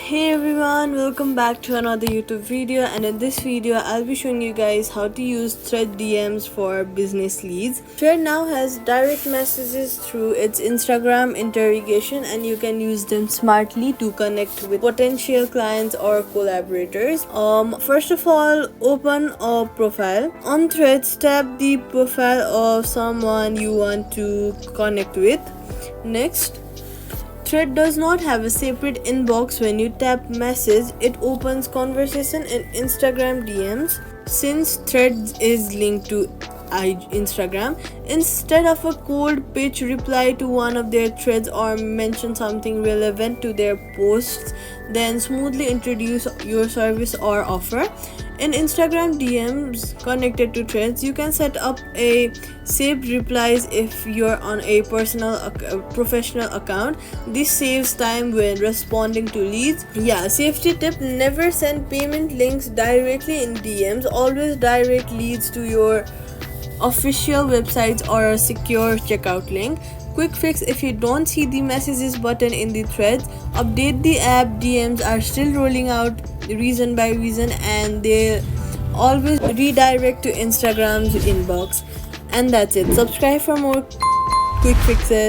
Hey everyone, welcome back to another YouTube video, and in this video I'll be showing you guys how to use Thread DMs for business leads. Thread now has direct messages through its Instagram integration, and you can use them smartly to connect with potential clients or collaborators. First of all, open a profile. On Threads, tap the profile of someone you want to connect with. Next, Thread does not have a separate inbox. When you tap message, it opens conversation in Instagram DMs. Since Thread is linked to Instagram, instead of a cold pitch, reply to one of their threads or mention something relevant to their posts, then smoothly introduce your service or offer. In Instagram DMs connected to Threads, you can set up a saved replies if you're on a professional account. This saves time when responding to leads. Safety tip: never send payment links directly in DMs. Always direct leads to your official websites or a secure checkout link. Quick fix: if you don't see the messages button in the threads, update the app. DMs are still rolling out reason by reason, and they always redirect to Instagram's inbox. And that's it. Subscribe for more quick fixes.